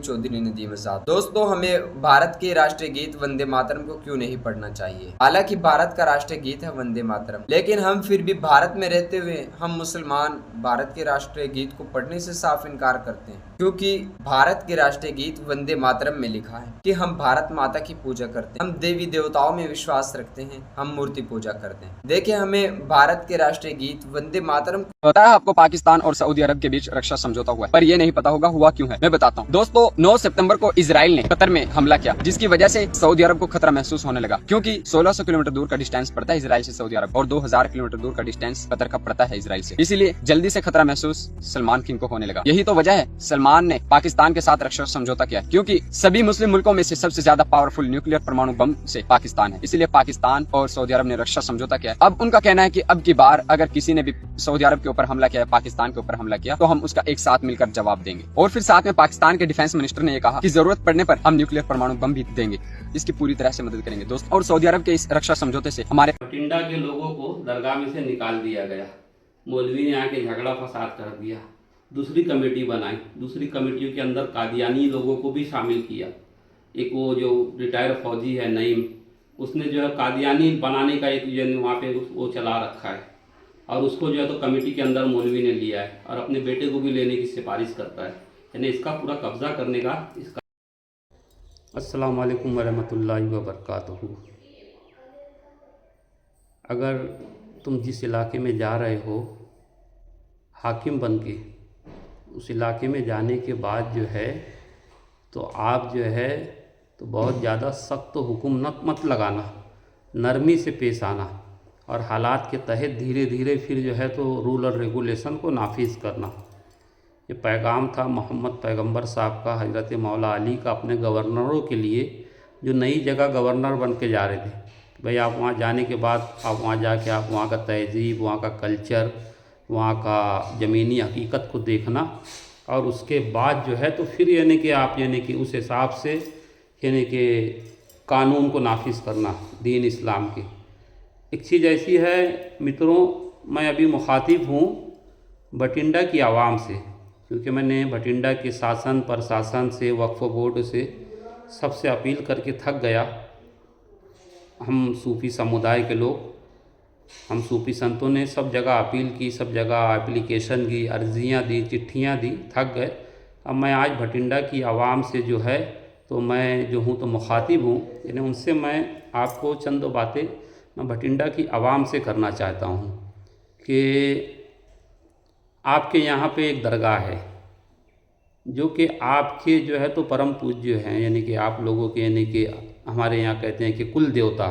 चौधरी ने दी वजाहत। दोस्तों, हमें भारत के राष्ट्रीय गीत वंदे मातरम को क्यों नहीं पढ़ना चाहिए? हालांकि भारत का राष्ट्रीय गीत है वंदे मातरम, लेकिन हम फिर भी भारत में रहते हुए हम मुसलमान भारत के राष्ट्रीय गीत को पढ़ने से साफ इनकार करते हैं, क्योंकि भारत के राष्ट्रीय गीत वंदे मातरम में लिखा है कि हम भारत माता की पूजा करते हैं, हम देवी देवताओं में विश्वास रखते हैं, हम मूर्ति पूजा करते हैं। देखिए, हमें भारत के राष्ट्रीय गीत वंदे मातरम पता है आपको पाकिस्तान और सऊदी अरब के बीच रक्षा समझौता हुआ है, पर ये नहीं पता होगा हुआ क्यों है। मैं बताता हूँ दोस्तों, 9 सितंबर को इजराइल ने कतर में हमला किया, जिसकी वजह से सऊदी अरब को खतरा महसूस होने लगा, क्योंकि 1600 किलोमीटर दूर का डिस्टेंस पड़ता है इजराइल से सऊदी अरब और 2000 किलोमीटर दूर का डिस्टेंस कतर का पड़ता है इजराइल से। इसीलिए जल्दी से खतरा महसूस सलमान किंग को होने लगा। यही तो वजह है सलमान ने पाकिस्तान के साथ रक्षा समझौता किया, क्योंकि सभी मुस्लिम मुल्कों में से सबसे ज्यादा पावरफुल न्यूक्लियर परमाणु बम से पाकिस्तान है। इसलिए पाकिस्तान और सऊदी अरब ने रक्षा समझौता किया। अब उनका कहना है कि अब की बार अगर किसी ने भी सऊदी अरब के ऊपर हमला किया, पाकिस्तान के ऊपर हमला किया, तो हम उसका एक साथ मिलकर जवाब देंगे। और फिर साथ में पाकिस्तान के डिफेंस मिनिस्टर ने यह कहा कि जरूरत पड़ने पर हम न्यूक्लियर परमाणु बम भी देंगे, इसकी पूरी तरह से मदद करेंगे दोस्त। और सऊदी अरब के इस रक्षा समझौते से हमारे बठिंडा के लोगों को दरगाह में से निकाल दिया गया। मौलवी ने आके झगड़ा फसाद कर दिया, दूसरी कमेटी बनाई, दूसरी कमेटियों के अंदर कादियानी लोगों को भी शामिल किया। एक वो जो रिटायर फौजी है नईम, उसने जो है कादियानी बनाने का एक वहाँ पे वो चला रखा है, और उसको जो है तो कमेटी के अंदर मौलवी ने लिया है और अपने बेटे को भी लेने की सिफारिश करता है, यानी इसका पूरा कब्जा करने का इसका। अस्सलाम वालेकुम वरहमतुल्लाहि वबरकातुहू। अगर तुम जिस इलाके में जा रहे हो हाकिम बन के, उस इलाके में जाने के बाद जो है तो आप जो है तो बहुत ज़्यादा सख्त हुक्म मत लगाना, नरमी से पेश आना और हालात के तहत धीरे धीरे फिर जो है तो रूल और रेगुलेशन को नाफिज करना। ये पैगाम था मोहम्मद पैगंबर साहब का, हज़रत मौला अली का, अपने गवर्नरों के लिए जो नई जगह गवर्नर बन के जा रहे थे। भाई आप वहाँ जाने के बाद आप वहाँ जाके आप वहाँ का तहज़ीब, वहाँ का कल्चर, वहाँ का ज़मीनी हकीकत को देखना, और उसके बाद जो है तो फिर यानी कि आप यानी कि उस हिसाब से यानी कि कानून को नाफिज करना दीन इस्लाम की। एक चीज़ ऐसी है मित्रों, मैं अभी मुखातिब हूँ बठिंडा की आवाम से, क्योंकि मैंने बठिंडा के शासन प्रशासन से, वक्फ बोर्ड से, सबसे अपील करके थक गया। हम सूफ़ी समुदाय के लोग, हम सूफ़ी संतों ने सब जगह अपील की, सब जगह एप्लीकेशन की, अर्जियाँ दी, चिट्ठियाँ दी, थक गए। अब मैं आज बठिंडा की आवाम से जो है तो मैं जो हूँ तो मुखातिब हूँ, यानी उनसे मैं आपको चंद बातें मैं बठिंडा की आवाम से करना चाहता हूँ कि आपके यहाँ पे एक दरगाह है जो कि आपके जो है तो परम पूज्य हैं, यानी कि आप लोगों के यानी कि हमारे यहाँ कहते हैं कि कुल देवता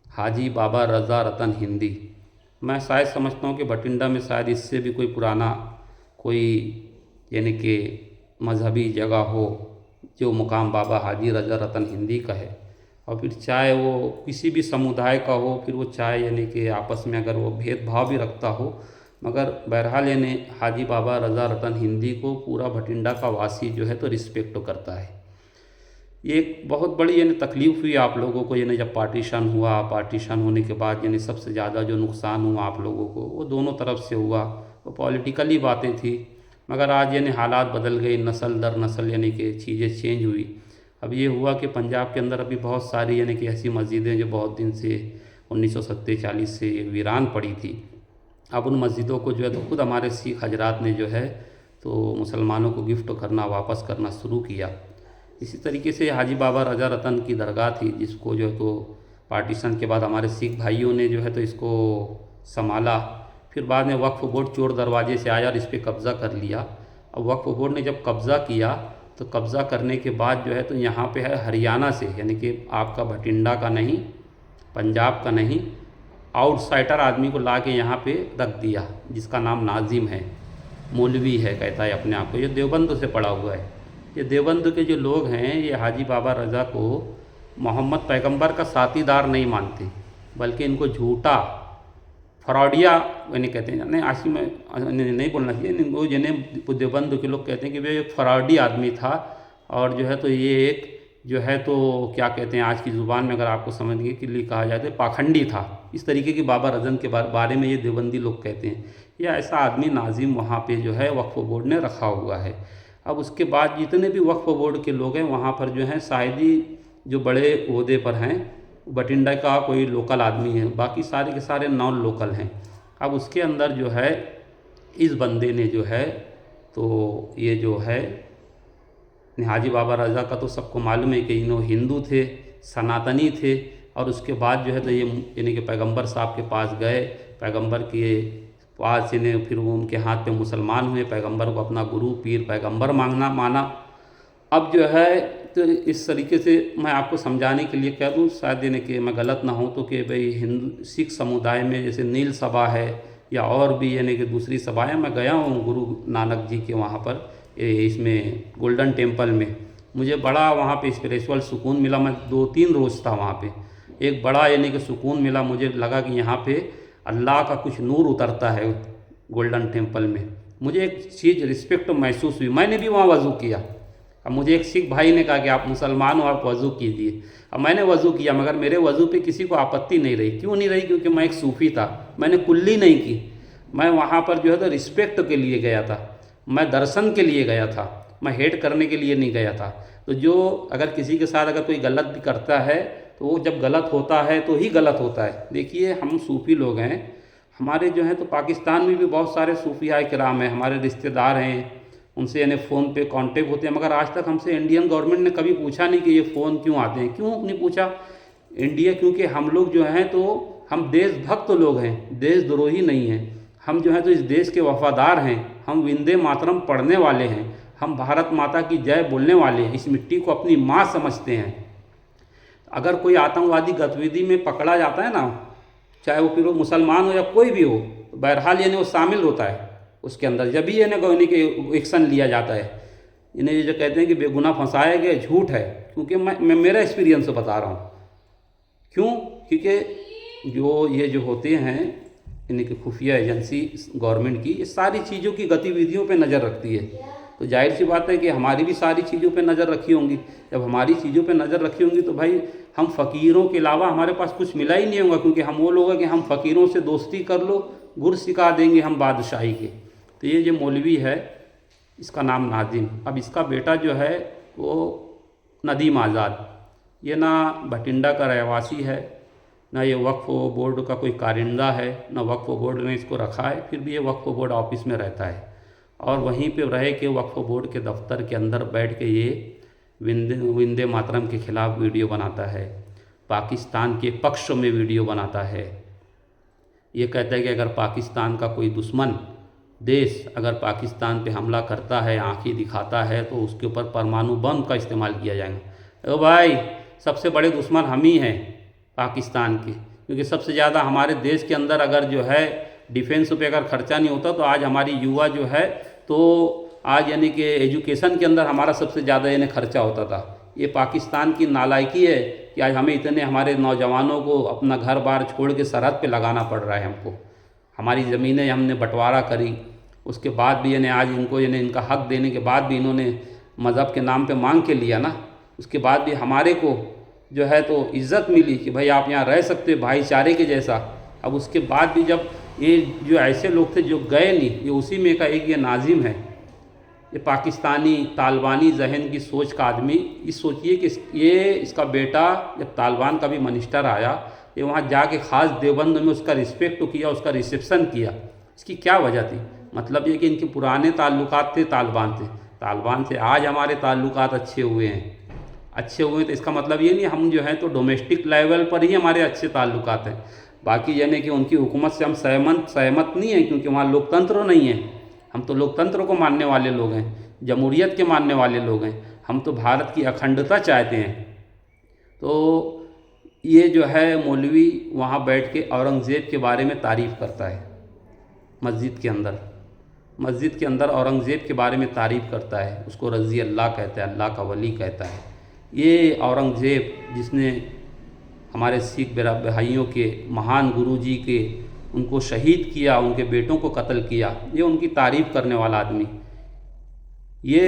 हाजी बाबा रज़ा रतन हिंदी। मैं शायद समझता हूँ कि बठिंडा में शायद इससे भी कोई पुराना कोई यानी कि मजहबी जगह हो जो मुकाम बाबा हाजी रज़ा रतन हिंदी का है। और फिर चाहे वो किसी भी समुदाय का हो, फिर वो चाहे यानी कि आपस में अगर वो भेदभाव भी रखता हो, मगर बहरहाल यानी हाजी बाबा रज़ा रतन हिंदी को पूरा बठिंडा का वासी जो है तो रिस्पेक्ट करता है। ये एक बहुत बड़ी यानी तकलीफ़ हुई आप लोगों को, यानी जब पार्टीशन हुआ, पार्टीशन होने के बाद यानी सबसे ज़्यादा जो नुकसान हुआ आप लोगों को वो दोनों तरफ से हुआ। वो पॉलिटिकली बातें थी, मगर आज यानी हालात बदल गए, नस्ल दर नस्ल यानी कि चीज़ें चेंज हुई। अब ये हुआ कि पंजाब के अंदर अभी बहुत सारी यानी कि ऐसी मस्जिदें जो बहुत दिन से 1947 से वीरान पड़ी थी, अब उन मस्जिदों को जो है तो खुद हमारे सिख हजरात ने जो है तो मुसलमानों को गिफ्ट करना, वापस करना शुरू किया। इसी तरीके से हाजी बाबा रज़ा रतन की दरगाह थी जिसको जो है तो पार्टीशन के बाद हमारे सिख भाइयों ने जो है तो इसको संभाला। फिर बाद में वक्फ बोर्ड चोर दरवाजे से आया और इस पर कब्ज़ा कर लिया। अब वक्फ बोर्ड ने जब कब्ज़ा किया तो कब्ज़ा करने के बाद जो है तो यहाँ पे है हरियाणा से, यानी कि आपका बठिंडा का नहीं, पंजाब का नहीं, आउटसाइडर आदमी को ला के यहाँ पे रख दिया, जिसका नाम नाजिम है, मौलवी है, कहता है अपने आप को। ये देवबंद से पड़ा हुआ है। ये देवबंद के जो लोग हैं ये हाजी बाबा रज़ा को मोहम्मद पैगंबर का साथीदार नहीं मानते, बल्कि इनको झूठा फ्रॉडिया यानी कहते हैं। नहीं आशी में नहीं बोलना चाहिए, वो जिन्हें देवबंद के लोग कहते हैं कि वे एक फ्रॉडी आदमी था, और जो है तो ये एक जो है तो क्या कहते हैं आज की ज़ुबान में अगर आपको समझने के लिए कहा जाए तो पाखंडी था। इस तरीके की बाबा रज़न के बारे में ये देवबंदी लोग कहते हैं। यह ऐसा आदमी नाजिम वहाँ पे जो है वक्फ बोर्ड ने रखा हुआ है। अब उसके बाद जितने भी वक्फ बोर्ड के लोग हैं वहाँ पर जो हैं शायद ही जो बड़े ओहदे पर हैं बठिंडा का कोई लोकल आदमी है, बाकी सारे के सारे नॉन लोकल हैं। अब उसके अंदर जो है इस बंदे ने जो है तो ये जो है हाजी बाबा रज़ा का तो सबको मालूम है कि इन्हों हिंदू थे, सनातनी थे, और उसके बाद जो है तो ये यानी कि पैगंबर साहब के पास गए, पैगंबर के पास इन्हें फिर वो उनके हाथ पे मुसलमान हुए, पैगंबर को अपना गुरु पीर पैगंबर माना। अब जो है तो इस तरीके से मैं आपको समझाने के लिए कह दूँ, शायद यानी कि मैं गलत ना हूँ तो, कि भाई हिंदू सिख समुदाय में जैसे नील सभा है या और भी यानी कि दूसरी सभाएँ, मैं गया हूँ गुरु नानक जी के वहाँ पर इसमें गोल्डन टेम्पल में, मुझे बड़ा वहाँ पे स्पिरिचुअल सुकून मिला। मैं 2-3 रोज़ था वहाँ पे, एक बड़ा यानी कि सुकून मिला, मुझे लगा कि यहाँ पे अल्लाह का कुछ नूर उतरता है गोल्डन टेम्पल में। मुझे एक चीज़ रिस्पेक्ट महसूस हुई, मैंने भी वहाँ वज़ू किया। अब मुझे एक सिख भाई ने कहा कि आप मुसलमान हो, आप वज़ू कीजिए। अब मैंने वज़ू किया, मगर मेरे वज़ू पे किसी को आपत्ति नहीं रही। क्यों नहीं रही? क्योंकि मैं एक सूफ़ी था, मैंने कुल्ली नहीं की। मैं वहाँ पर जो है तो रिस्पेक्ट के लिए गया था, मैं दर्शन के लिए गया था, मैं हेट करने के लिए नहीं गया था। तो जो अगर किसी के साथ अगर कोई गलत भी करता है तो वो जब गलत होता है तो ही गलत होता है। देखिए हम सूफ़ी लोग हैं, हमारे जो हैं तो पाकिस्तान में भी बहुत सारे सूफिया किराम हैं, हमारे रिश्तेदार हैं, उनसे यानी फ़ोन पे कांटेक्ट होते हैं, मगर आज तक हमसे इंडियन गवर्नमेंट ने कभी पूछा नहीं कि ये फ़ोन क्यों आते हैं। क्यों नहीं पूछा? इंडिया, क्योंकि हम लोग जो हैं तो हम देशभक्त लोग हैं, देशद्रोही नहीं हैं। हम जो हैं तो इस देश के वफादार हैं, हम वंदे मातरम पढ़ने वाले हैं, हम भारत माता की जय बोलने वाले हैं, इस मिट्टी को अपनी माँ समझते हैं। अगर कोई आतंकवादी गतिविधि में पकड़ा जाता है ना, चाहे वो फिर वो मुसलमान हो या कोई भी हो, तो बहरहाल यानी वो शामिल होता है उसके अंदर, जब भी यानी गवर्नी के एक्शन लिया जाता है। इन्हें ये जो कहते हैं कि बेगुनाह फंसाए गए, झूठ है। क्योंकि मैं मेरा एक्सपीरियंस से बता रहा हूँ। क्यों? क्योंकि जो ये जो होते हैं यानी कि खुफिया एजेंसी गवर्नमेंट की, ये सारी चीज़ों की गतिविधियों पे नज़र रखती है। तो जाहिर सी बात है कि हमारी भी सारी चीज़ों पे नज़र रखी होंगी। जब हमारी चीज़ों पे नज़र रखी होंगी तो भाई हम फ़कीरों के अलावा हमारे पास कुछ मिला ही नहीं होगा, क्योंकि हम वो लोग हैं कि हम फ़कीरों से दोस्ती कर लो, गुर सिखा देंगे हम बादशाही के। तो ये जो मौलवी है, इसका नाम नाजिम, अब इसका बेटा जो है वो नदीम आज़ाद, ये ना बठिंडा का रहवासी है, ना ये वक्फ बोर्ड का कोई कारिंदा है, ना वक्फ बोर्ड ने इसको रखा है, फिर भी ये वक्फ बोर्ड ऑफिस में रहता है और वहीं पे रह के वक्फ बोर्ड के दफ्तर के अंदर बैठ के ये वंदे मातरम के ख़िलाफ़ वीडियो बनाता है, पाकिस्तान के पक्ष में वीडियो बनाता है। ये कहता है कि अगर पाकिस्तान का कोई दुश्मन देश अगर पाकिस्तान पे हमला करता है, आंखें दिखाता है, तो उसके ऊपर परमाणु बम का इस्तेमाल किया जाएगा। ओ भाई, सबसे बड़े दुश्मन हम ही हैं पाकिस्तान के, क्योंकि सबसे ज़्यादा हमारे देश के अंदर अगर जो है डिफेंस पे अगर खर्चा नहीं होता तो आज हमारी युवा जो है तो आज यानी कि एजुकेशन के अंदर हमारा सबसे ज़्यादा यानी खर्चा होता था। ये पाकिस्तान की नालायकी है कि आज हमें इतने हमारे नौजवानों को अपना घर बार छोड़ के सरहद पे लगाना पड़ रहा है। हमको हमारी ज़मीनें हमने बंटवारा करी, उसके बाद भी यानी आज इनको यानी इनका हक देने के बाद भी इन्होंने मज़हब के नाम पे मांग के लिया ना, उसके बाद भी हमारे को जो है तो इज़्ज़त मिली कि भाई आप यहाँ रह सकते भाईचारे के जैसा। अब उसके बाद भी जब ये जो ऐसे लोग थे जो गए नहीं, ये उसी में का एक ये नाजिम है, ये पाकिस्तानी तालिबानी जहन की सोच का आदमी। ये सोचिए कि ये इसका बेटा जब तालिबान का भी मिनिस्टर आया, ये वहाँ जाके ख़ास देवबंद में उसका रिस्पेक्ट किया, उसका रिसेप्शन किया। इसकी क्या वजह थी? मतलब ये कि इनके पुराने ताल्लुकात थे तालिबान से आज हमारे ताल्लुकात अच्छे हुए हैं। तो इसका मतलब ये नहीं हम जो है तो डोमेस्टिक लेवल पर ही हमारे अच्छे ताल्लुकात हैं, बाकी यानी कि उनकी हुकूमत से हम सहमत नहीं हैं, क्योंकि वहाँ लोकतंत्र नहीं है। हम तो लोकतंत्र को मानने वाले लोग हैं, जमहूरियत के मानने वाले लोग हैं, हम तो भारत की अखंडता चाहते हैं। तो ये जो है मौलवी वहाँ बैठ के औरंगज़ेब के बारे में तारीफ़ करता है, मस्जिद के अंदर औरंगज़ेब के बारे में तारीफ़ करता है, उसको रज़ी अल्लाह कहता है, अल्लाह का वली कहता है। ये औरंगज़ेब जिसने हमारे सिख भाइयों के महान गुरु जी के उनको शहीद किया, उनके बेटों को कत्ल किया, ये उनकी तारीफ़ करने वाला आदमी, ये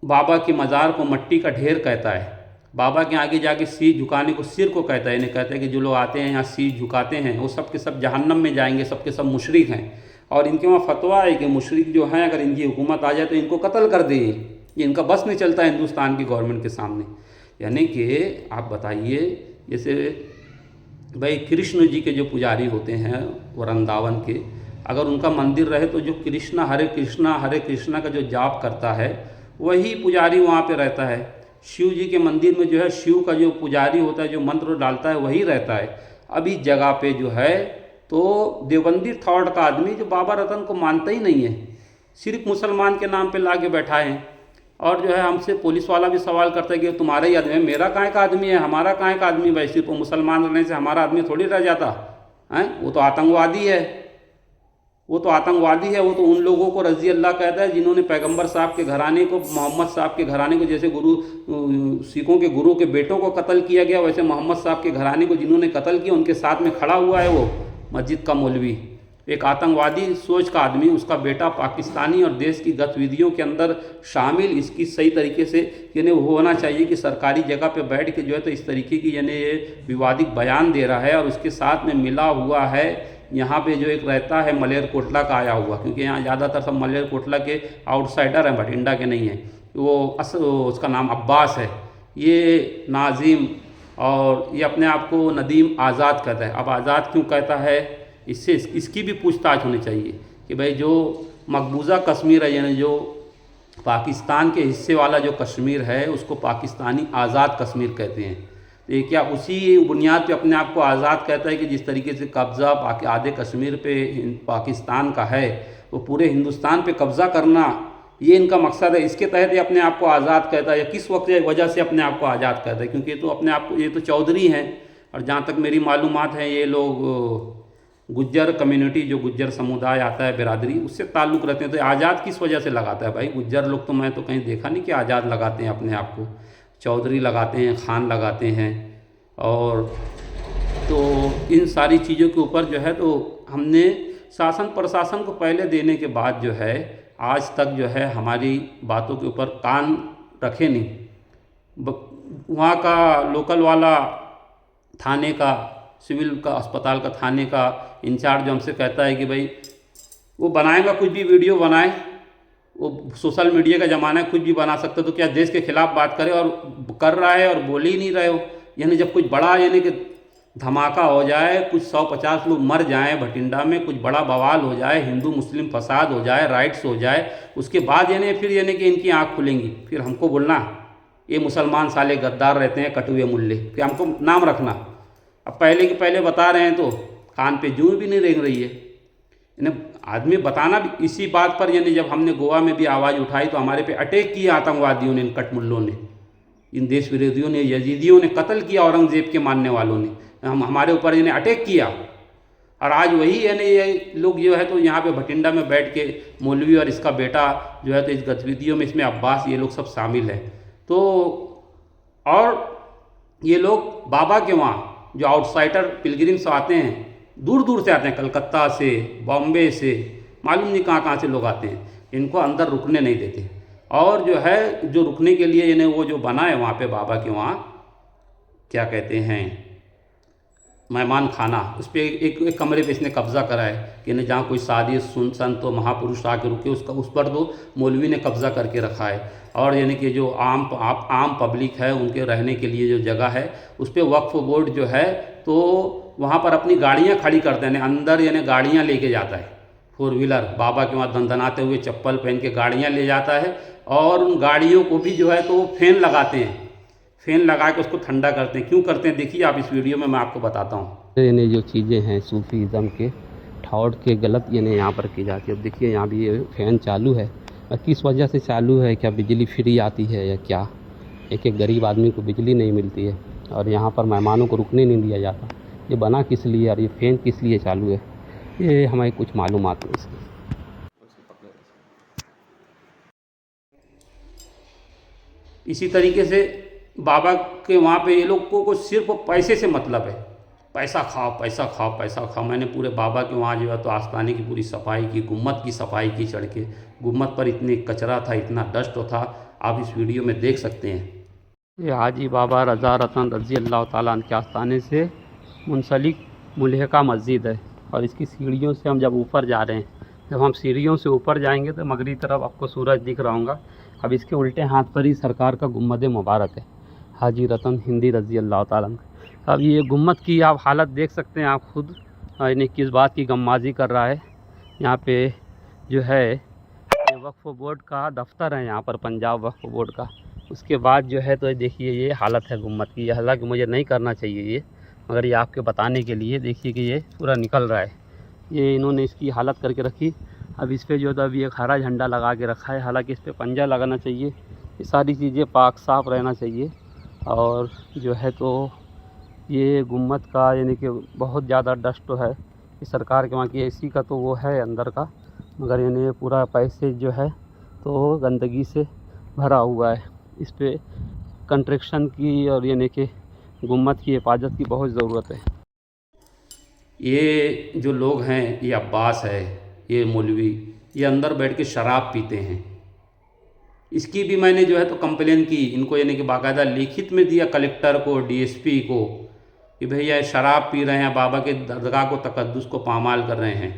बाबा की मज़ार को मट्टी का ढेर कहता है, बाबा के आगे जाके सिर झुकाने को सिर को कहता है। इन्हें कहता है कि जो लोग आते हैं यहाँ सिर झुकाते हैं वो सब के सब जहन्नम में जाएंगे, सब के सब मुशरिक हैं। और इनके वहाँ फतवा है कि मुशरिक जो हैं अगर इनकी हुकूमत आ जाए तो इनको कत्ल कर दें। ये इनका बस नहीं चलता हिंदुस्तान की गवर्नमेंट के सामने। यानी कि आप बताइए, जैसे भाई कृष्ण जी के जो पुजारी होते हैं वृंदावन के, अगर उनका मंदिर रहे तो जो हरे कृष्णा का जो जाप करता है वही पुजारी वहाँ पे रहता है। शिव जी के मंदिर में जो है शिव का जो पुजारी होता है, जो मंत्र डालता है वही रहता है। अभी जगह पे जो है तो देवबंदी थॉट का आदमी जो बाबा रतन को मानता ही नहीं है, सिर्फ मुसलमान के नाम पे ला के बैठा है। और जो है हमसे पुलिस वाला भी सवाल करता है कि तुम्हारा ही आदमी है, मेरा काहे का आदमी है, हमारा काहे का आदमी भाई, सिर्फ मुसलमान रहने से हमारा आदमी थोड़ी रह जाता है। वो तो आतंकवादी है, वो तो उन लोगों को रज़ी अल्लाह कहता है जिन्होंने पैगंबर साहब के घराने को, मोहम्मद साहब के घराने को, जैसे सिखों के गुरु के बेटों को कत्ल किया गया, वैसे मोहम्मद साहब के घराने को जिन्होंने कत्ल किया उनके साथ में खड़ा हुआ है वो मस्जिद का मौलवी, एक आतंकवादी सोच का आदमी, उसका बेटा पाकिस्तानी और देश की गतिविधियों के अंदर शामिल। इसकी सही तरीके से यानी होना चाहिए कि सरकारी जगह पे बैठ के जो है तो इस तरीके की यानी ये विवादित बयान दे रहा है। और उसके साथ में मिला हुआ है यहाँ पे जो एक रहता है मलेरकोटला का आया हुआ, क्योंकि यहाँ ज़्यादातर सब मलेरकोटला के आउटसाइडर हैं, भटिंडा के नहीं हैं। वो उसका नाम अब्बास है, ये नाजिम और ये अपने आप को नदीम आज़ाद कहता है। अब आज़ाद क्यों कहता है, इससे इसकी भी पूछताछ होनी चाहिए कि भाई जो मकबूजा कश्मीर है यानी जो पाकिस्तान के हिस्से वाला जो कश्मीर है उसको पाकिस्तानी आज़ाद कश्मीर कहते हैं। तो ये क्या उसी बुनियाद पे अपने आप को आज़ाद कहता है कि जिस तरीके से कब्ज़ा आधे कश्मीर पे पाकिस्तान का है, वो पूरे हिंदुस्तान पे कब्ज़ा करना ये इनका मकसद है। इसके तहत ये अपने आप को आज़ाद कहता है, या किस वजह से अपने आप को आज़ाद कहता है, क्योंकि ये तो अपने आप को, ये तो चौधरी हैं और जहाँ तक मेरी मालूमात है ये लोग गुज्जर कम्युनिटी, जो गुज्जर समुदाय आता है बिरादरी, उससे ताल्लुक़ रखते हैं। तो आज़ाद किस वजह से लगाता है भाई? गुज्जर लोग तो मैं तो कहीं देखा नहीं कि आज़ाद लगाते हैं अपने आप को, चौधरी लगाते हैं, खान लगाते हैं। और तो इन सारी चीज़ों के ऊपर जो है तो हमने शासन प्रशासन को पहले देने के बाद जो है आज तक जो है हमारी बातों के ऊपर कान रखे नहीं। वहाँ का लोकल वाला थाने का, सिविल का, अस्पताल का, थाने का इंचार्ज जो हमसे कहता है कि भाई वो बनाएगा कुछ भी वीडियो बनाए, वो सोशल मीडिया का ज़माना है, कुछ भी बना सकते, तो क्या देश के खिलाफ बात करे, और कर रहा है और बोल ही नहीं रहे हो। यानी जब कुछ बड़ा यानी कि धमाका हो जाए, कुछ 150 लोग मर जाएं भटिंडा में, कुछ बड़ा बवाल हो जाए, हिंदू मुस्लिम फसाद हो जाए, राइट्स हो जाए, उसके बाद यानी फिर यानी कि इनकी आँख खुलेंगी, फिर हमको बोलना ये मुसलमान साले गद्दार रहते हैं, कटुए मुल्ले, फिर हमको नाम रखना। अब पहले के पहले बता रहे हैं तो कान पे जूं भी नहीं रेंग रही है। यानी आदमी बताना भी इसी बात पर, यानी जब हमने गोवा में भी आवाज़ उठाई तो हमारे पे अटैक किया आतंकवादियों ने, इन कटमुल्लों ने, इन देश विरोधियों ने, यजीदियों ने कत्ल किया, औरंगजेब के मानने वालों ने हमारे ऊपर यानी अटैक किया। और आज वही यानी ये लोग जो है तो यहाँ पे भटिंडा में बैठ के मौलवी और इसका बेटा जो है तो इस गतिविधियों में, इसमें अब्बास, ये लोग सब शामिल हैं। तो और ये लोग बाबा के वहाँ जो आउटसाइडर पिलग्रिम्स आते हैं, दूर दूर से आते हैं, कलकत्ता से, बॉम्बे से, मालूम नहीं कहाँ कहाँ से लोग आते हैं, इनको अंदर रुकने नहीं देते। और जो है जो रुकने के लिए यानी वो जो बना है वहाँ पे बाबा के वहाँ क्या कहते हैं मेहमान खाना, उस पर एक कमरे पे इसने कब्ज़ा करा है कि यानी जहाँ कोई शादी संत तो महापुरुष आके रुके, उसका उस पर तो मौलवी ने कब्ज़ा करके रखा है। और यानी कि जो आम पब्लिक है उनके रहने के लिए जो जगह है उस पर वक्फ बोर्ड जो है तो वहाँ पर अपनी गाड़ियाँ खड़ी करते हैं, अंदर यानी गाड़ियाँ लेके जाता है, 4 व्हीलर बाबा के वहाँ दंदनाते हुए चप्पल पहन के गाड़ियाँ ले जाता है। और उन गाड़ियों को भी जो है तो फैन लगाते हैं, फैन लगा के उसको ठंडा करते हैं। क्यों करते हैं देखिए आप इस वीडियो में, मैं आपको बताता हूँ। यानी जो चीज़ें हैं सूफीज़म के ठाउट के गलत यानी यहाँ पर की जाती है। अब देखिए यहाँ भी ये फ़ैन चालू है, और किस वजह से चालू है, क्या बिजली फ्री आती है या क्या? एक गरीब आदमी को बिजली नहीं मिलती है और यहाँ पर मेहमानों को रुकने नहीं दिया जाता। ये बना किस लिए और ये फ़ैन किस लिए चालू है, ये हमें कुछ मालूमात नहीं इसकी। इसी तरीके से बाबा के वहाँ पे ये लोग को सिर्फ पैसे से मतलब है, पैसा खाओ पैसा खाओ पैसा खाओ। मैंने पूरे बाबा के वहाँ जो है तो आस्थाने की पूरी सफाई की, गुम्मत की सफाई की, चढ़ के गुम्मत पर इतनी कचरा था, इतना डस्ट था, आप इस वीडियो में देख सकते हैं। ये हाजी बाबा रज़ा रतन रज़ी अल्लाह ताला अन्हु के आस्थाने से मुंसलिक मुल्हिका मस्जिद है, और इसकी सीढ़ियों से हम जब ऊपर जा रहे हैं जब हम सीढ़ियों से ऊपर जाएंगे तो मगरी तरफ आपको सूरज दिख रहा होगा। अब इसके उल्टे हाथ पर ही सरकार का गुम्बद मुबारक है, हाजी रतन हिंदी रज़ी अल्लाह ताला। अब ये गुम्बद की आप हालत देख सकते हैं आप खुद, यानी किस बात की गमबाजी कर रहा है। यहाँ पे जो है ये वक्फ बोर्ड का दफ्तर है, यहाँ पर पंजाब वक्फ बोर्ड का। उसके बाद जो है तो देखिए ये हालत है गुम्बद की। हालांकि मुझे नहीं करना चाहिए ये, मगर ये आपके बताने के लिए देखिए कि ये पूरा निकल रहा है। ये इन्होंने इसकी हालत करके रखी। अब इस पर जो है अभी एक हरा झंडा लगा के रखा है, हालांकि इस पर पंजा लगाना चाहिए। ये सारी चीज़ें पाक साफ रहना चाहिए। और जो है तो ये गुम्बद का यानी कि बहुत ज़्यादा डस्ट तो है कि सरकार के वहाँ की एसी का तो वो है अंदर का, मगर यानी पूरा पैसे जो है तो गंदगी से भरा हुआ है। इस पर कंस्ट्रक्शन की और यानी कि गुम्बद की हिफाजत की बहुत ज़रूरत है। ये जो लोग हैं, ये अब्बास है, ये मौलवी, ये अंदर बैठ के शराब पीते हैं। इसकी भी मैंने जो है तो कंप्लेन की इनको, यानी कि बाकायदा लिखित में दिया कलेक्टर को, डीएसपी को, कि भैया ये शराब पी रहे हैं, बाबा के दरगाह को तकद्दुस को पामाल कर रहे हैं।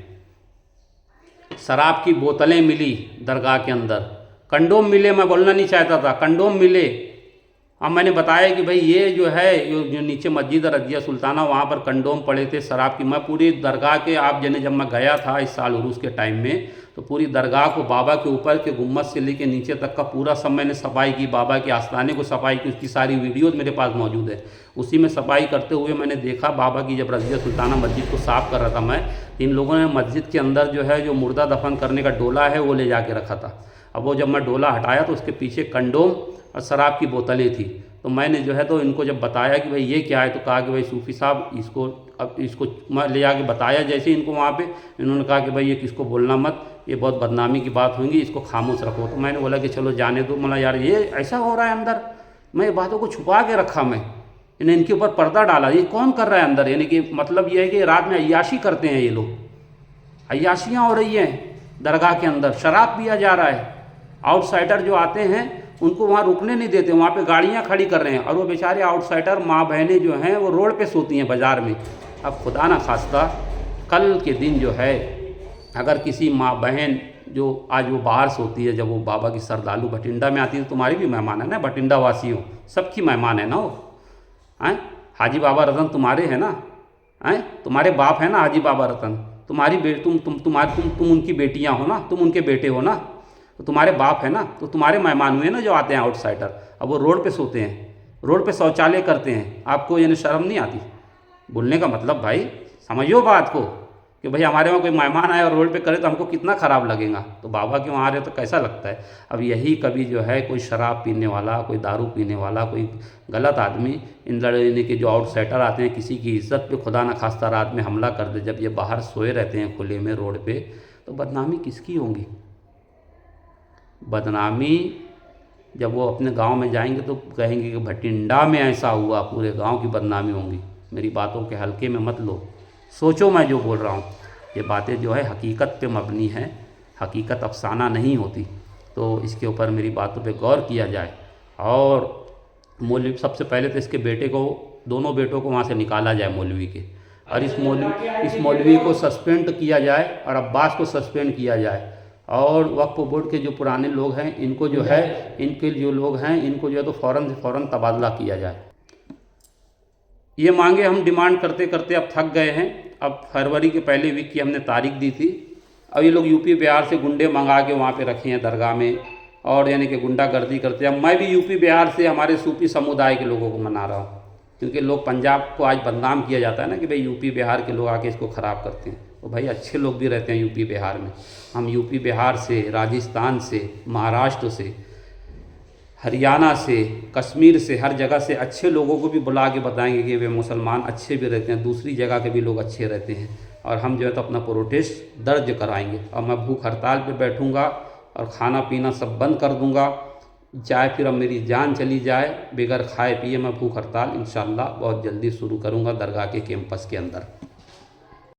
शराब की बोतलें मिली दरगाह के अंदर, कंडोम मिले, मैं बोलना नहीं चाहता था, कंडोम मिले। अब मैंने बताया कि भाई ये जो है जो नीचे मस्जिद रज़िया सुल्ताना, वहाँ पर कंडोम पड़े थे शराब की। मैं पूरी दरगाह के, आप जने जब मैं गया था इस साल उरूस के टाइम में, तो पूरी दरगाह को बाबा के ऊपर के गुम्बद से लेके नीचे तक का पूरा सब मैंने सफाई की, बाबा के आस्थाने को सफाई की। उसकी सारी वीडियोज़ मेरे पास मौजूद है। उसी में सफाई करते हुए मैंने देखा बाबा की, जब रज़िया सुल्ताना मस्जिद को साफ़ कर रहा था मैं, इन लोगों ने मस्जिद के अंदर जो है जो मुर्दा दफन करने का डोला है वो ले जा के रखा था। अब वो जब मैं डोला हटाया तो उसके पीछे कंडोम और शराब की बोतलें थी। तो मैंने जो है तो इनको जब बताया कि भाई ये क्या है, तो कहा कि भाई सूफ़ी साहब इसको, अब इसको मैं ले जाके बताया जैसे इनको वहाँ पे, इन्होंने कहा कि भाई ये किसको बोलना मत, ये बहुत बदनामी की बात होगी, इसको खामोश रखो। तो मैंने बोला कि चलो जाने दो। मतलब यार ये ऐसा हो रहा है अंदर, मैं ये बातों को छुपा के रखा, मैं इन्हें इनके ऊपर पर्दा डाला, ये कौन कर रहा है अंदर। यानी कि मतलब ये है कि रात में अय्याशी करते हैं ये लोग, अय्याशियाँ हो रही हैं दरगाह के अंदर, शराब पिया जा रहा है। आउटसाइडर जो आते हैं उनको वहाँ रुकने नहीं देते, वहाँ पे गाड़ियाँ खड़ी कर रहे हैं, और वो बेचारे आउटसाइडर माँ बहनें जो हैं वो रोड पे सोती हैं बाज़ार में। अब खुदा ना खास्ता कल के दिन जो है अगर किसी माँ बहन जो आज वो बाहर सोती है, जब वो बाबा की सरदालू भटिंडा में आती है, तो तुम्हारी भी मेहमान है ना, भटिंडा वासियों सबकी मेहमान है ना वो, हैं। हाजी बाबा रतन तुम्हारे हैं ना, हैं, तुम्हारे बाप है ना हाजी बाबा रतन, तुम्हारी तुम उनकी बेटियाँ हो ना, तुम उनके बेटे हो ना, तो तुम्हारे बाप है ना, तो तुम्हारे मेहमान हुए ना जो आते हैं आउटसाइडर। अब वो रोड पे सोते हैं, रोड पे शौचालय करते हैं, आपको यानी शर्म नहीं आती बोलने का मतलब? भाई समझो बात को कि भाई हमारे वहाँ कोई मेहमान आए और रोड पे करे तो हमको कितना ख़राब लगेगा, तो बाबा के वहाँ आ रहे तो कैसा लगता है। अब यही कभी जो है कोई शराब पीने वाला, कोई दारू पीने वाला, कोई गलत आदमी, इन लड़ने के जो आउटसाइडर आते हैं, किसी की इज्जत पे खुदा न खास्ता रात में हमला कर दे, जब ये बाहर सोए रहते हैं खुले में रोड पे, तो बदनामी किसकी होगी? बदनामी जब वो अपने गांव में जाएंगे तो कहेंगे कि भटिंडा में ऐसा हुआ, पूरे गांव की बदनामी होंगी। मेरी बातों के हल्के में मत लो, सोचो मैं जो बोल रहा हूँ। ये बातें जो है हकीकत पे मबनी है, हकीकत अफसाना नहीं होती। तो इसके ऊपर मेरी बातों पे गौर किया जाए। और मौलवी, सबसे पहले तो इसके बेटे को, दोनों बेटों को वहाँ से निकाला जाए मौलवी के, और इस मौलवी को सस्पेंड किया जाए, और अब्बास को सस्पेंड किया जाए। और वक्फ बोर्ड के जो पुराने लोग हैं इनको जो है, इनके जो लोग हैं इनको जो है तो फ़ौरन से फ़ौरन तबादला किया जाए। ये मांगे हम डिमांड करते करते अब थक गए हैं। अब फरवरी के पहले वीक की हमने तारीख दी थी। अब ये लोग यूपी बिहार से गुंडे मंगा के वहाँ पे रखे हैं दरगाह में, और यानी कि गुंडागर्दी करते हैं। अब मैं भी यूपी बिहार से हमारे सूफी समुदाय के लोगों को मना रहा हूँ, क्योंकि लोग पंजाब को आज बदनाम किया जाता है ना कि भाई यूपी बिहार के लोग आके इसको ख़राब करते हैं। तो भाई अच्छे लोग भी रहते हैं यूपी बिहार में। हम यूपी बिहार से, राजस्थान से, महाराष्ट्र से, हरियाणा से, कश्मीर से, हर जगह से अच्छे लोगों को भी बुला के बताएंगे कि वे मुसलमान अच्छे भी रहते हैं, दूसरी जगह के भी लोग अच्छे रहते हैं। और हम जो है तो अपना प्रोटेस्ट दर्ज कराएंगे। और मैं भूख हड़ताल पे बैठूंगा और खाना पीना सब बंद कर दूंगा, चाहे फिर अब मेरी जान चली जाए, बगैर खाए पिए मैं भूख हड़ताल इंशाअल्लाह बहुत जल्दी शुरू करूंगा दरगाह के कैंपस के अंदर।